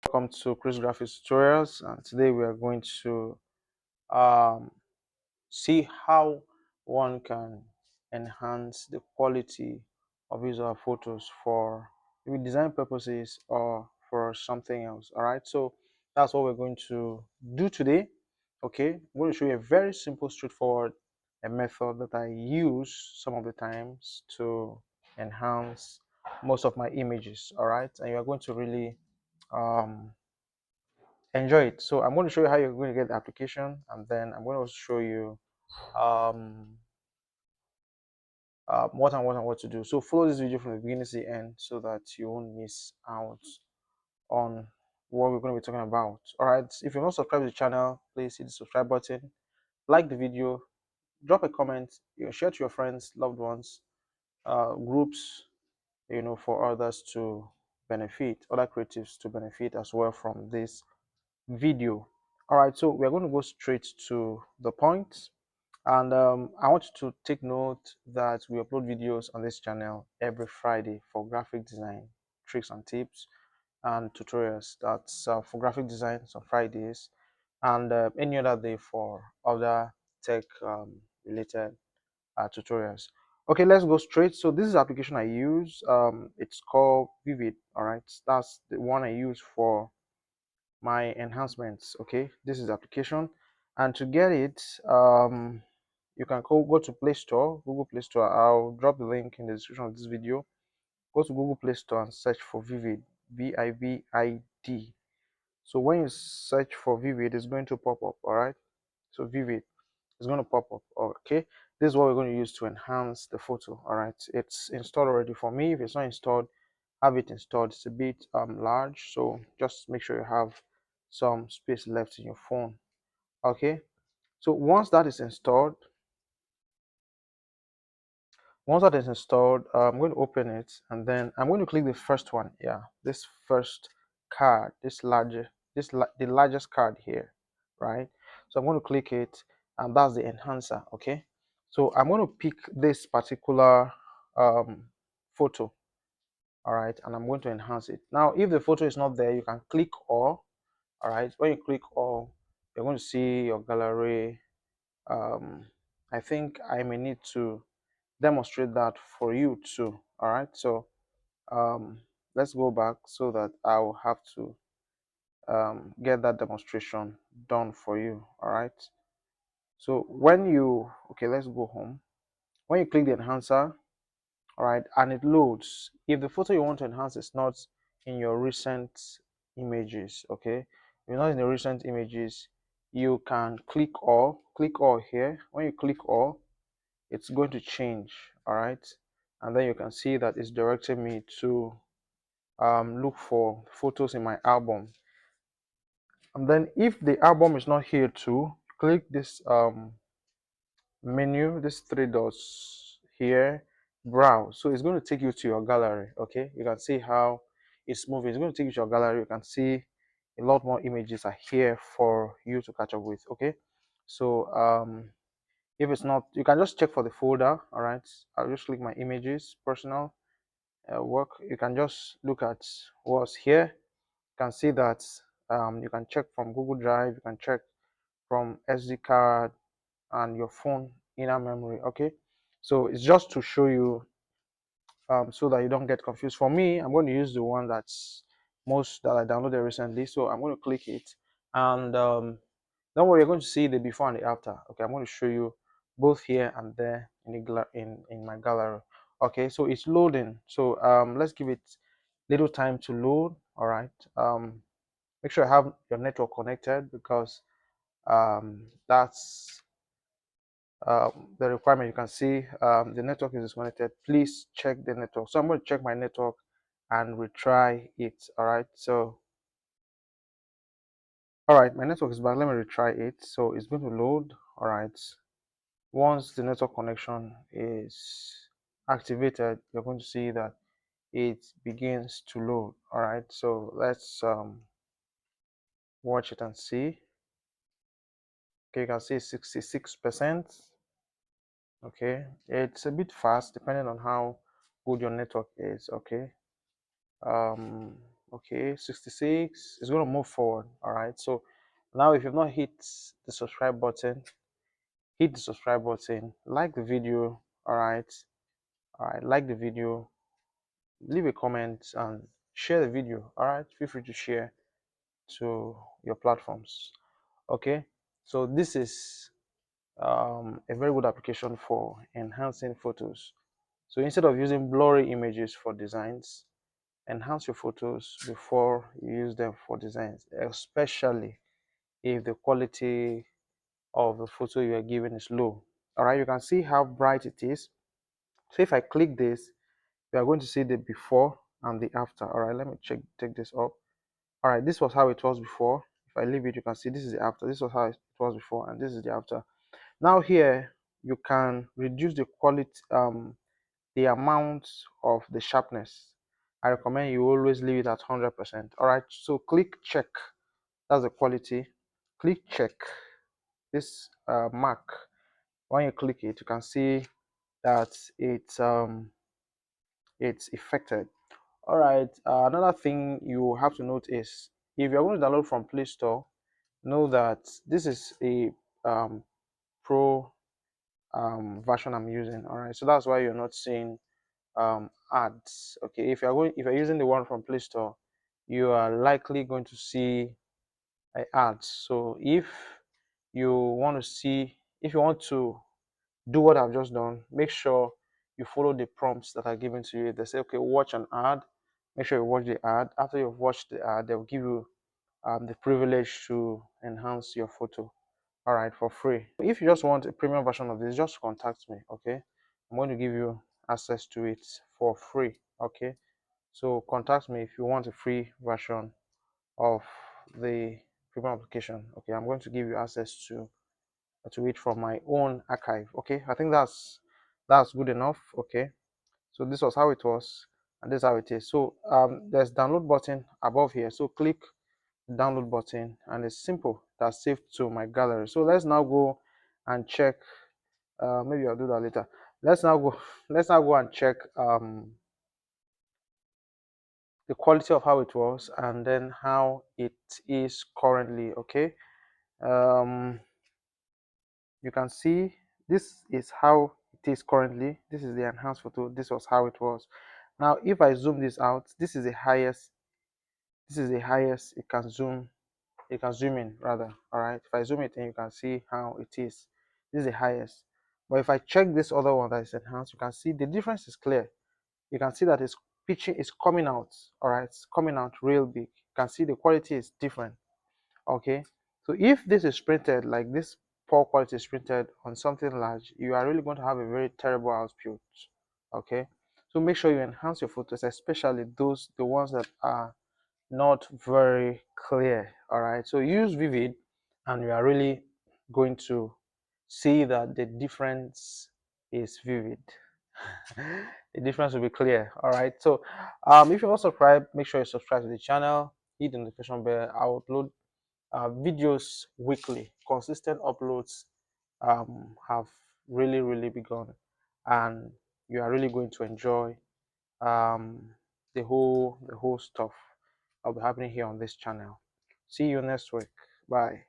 Welcome to Chris Graphics Tutorials, and today we are going to um, see how one can enhance the quality of his or her photos for maybe design purposes or for something else. All right, so that's what we're going to do today. Okay, I'm going to show you a very simple, straightforward a method that I use some of the times to enhance most of my images. All right, and you are going to really um, enjoy it. So I'm going to show you how you're going to get the application, and then I'm going to also show you um, what to do. So follow this video from the beginning to the end so that you won't miss out on what we're going to be talking about. All right, if you're not subscribed to the channel, please hit the subscribe button, like the video, drop a comment, share to your friends, loved ones, groups, for others to benefit, other creatives to benefit as well from this video. All right, so we're going to go straight to the point, and I want you to take note that we upload videos on this channel every Friday for graphic design tricks and tips and tutorials. That's for graphic designs on Fridays, and any other day for other tech related tutorials. Okay, let's go straight. So this is the application I use. It's called Vivid. All right, that's the one I use for my enhancements. Okay, this is the application, and to get it, you can go to Play Store, Google Play Store. I'll drop the link in the description of this video. Go to Google Play Store and search for Vivid, Vivid. So when you search for Vivid, it's going to pop up. All right, so Vivid is going to pop up. Okay, this is what we're going to use to enhance the photo. All right, it's installed already for me. If it's not installed, have it installed. It's a bit large, so just make sure you have some space left in your phone. Okay, so once that is installed, I'm going to open it, and then I'm going to click the first one. Yeah, this first card, the largest card here, right? So I'm going to click it, and that's the enhancer. Okay, so I'm going to pick this particular photo. All right, and I'm going to enhance it. Now if the photo is not there, you can click all. All right, when you click all, you're going to see your gallery. I think I may need to demonstrate that for you too. All right, so um, let's go back so that I'll have to get that demonstration done for you. All right, so let's go home. When you click the enhancer, all right, and it loads, if the photo you want to enhance is not in your recent images, okay, if you're not in the recent images, you can click all here. When you click all, it's going to change. All right, and then you can see that it's directing me to look for photos in my album. And then if the album is not here too, click this menu, this three dots here, browse. So it's going to take you to your gallery. Okay, you can see how it's moving. It's going to take you to your gallery. You can see a lot more images are here for you to catch up with. Okay, so if it's not, you can just check for the folder. All right, I'll just click my images, personal work. You can just look at what's here. You can see that you can check from Google Drive, you can check from SD card and your phone inner memory. Okay, so it's just to show you so that you don't get confused. For me, I'm going to use the one that I downloaded recently. So I'm going to click it, and don't worry, you're going to see the before and the after. Okay, I'm going to show you both here and there in my gallery. Okay, so it's loading. So let's give it little time to load. All right, make sure you have your network connected, because that's the requirement. You can see the network is disconnected. Please check the network. So I'm going to check my network and retry it. All right, so all right, my network is back. Let me retry it. So it's going to load. All right, once the network connection is activated, you're going to see that it begins to load. All right, so let's watch it and see. Okay, you can see 66%. Okay, it's a bit fast depending on how good your network is. Okay, Okay, 66. It's going to move forward. All right. So now, if you've not hit the subscribe button, hit the subscribe button, like the video. All right. All right. Like the video, leave a comment, and share the video. All right. Feel free to share to your platforms. Okay. So this is a very good application for enhancing photos. So instead of using blurry images for designs, enhance your photos before you use them for designs, especially if the quality of the photo you are given is low. All right, you can see how bright it is. So if I click this, we are going to see the before and the after. All right, let me take this up. All right, this was how it was before. If I leave it, you can see this is the after. This was how it was before, and this is the after. Now here you can reduce the quality, the amount of the sharpness. I recommend you always leave it at 100%. All right, so click check. That's the quality. Click check this mark. When you click it, you can see that it's affected. All right, another thing you have to note is if you're going to download from Play Store, know that this is a pro version I'm using. All right, so that's why you're not seeing ads. Okay, if you're using the one from Play Store, you are likely going to see ads. So you want to see if you want to do what I've just done, make sure you follow the prompts that are given to you. They say, okay, watch an ad. Make sure you watch the ad. After you've watched the ad, they'll give you the privilege to enhance your photo. All right, for free. If you just want a premium version of this, just contact me. Okay, I'm going to give you access to it for free. Okay, so contact me if you want a free version of the premium application. Okay, I'm going to give you access to it from my own archive. Okay, I think that's good enough. Okay, so this was how it was, and this is how it is. So there's download button above here, so click the download button, and it's simple. That's saved to my gallery. So let's now go and check. Maybe I'll do that later. Let's now go let's now go and check the quality of how it was, and then how it is currently. Okay, um you can see this is how it is currently. This is the enhanced photo. This was how it was. Now if I zoom this out, this is the highest it can zoom in rather. All right, if I zoom it in, you can see how it is. This is the highest. But if I check this other one that is enhanced, you can see the difference is clear. You can see that it's pitching is coming out. All right, it's coming out real big. You can see the quality is different. Okay, so if this is printed like this, poor quality is printed on something large, you are really going to have a very terrible output. Okay, so make sure you enhance your photos, especially the ones that are not very clear. All right, so use vivid, and you are really going to see that the difference is vivid. The difference will be clear. All right, so if you're not subscribed, make sure you subscribe to the channel, hit the notification bell. I upload videos weekly. Consistent uploads have really begun, and you are really going to enjoy um, the whole stuff that will be happening here on this channel. See you next week. Bye.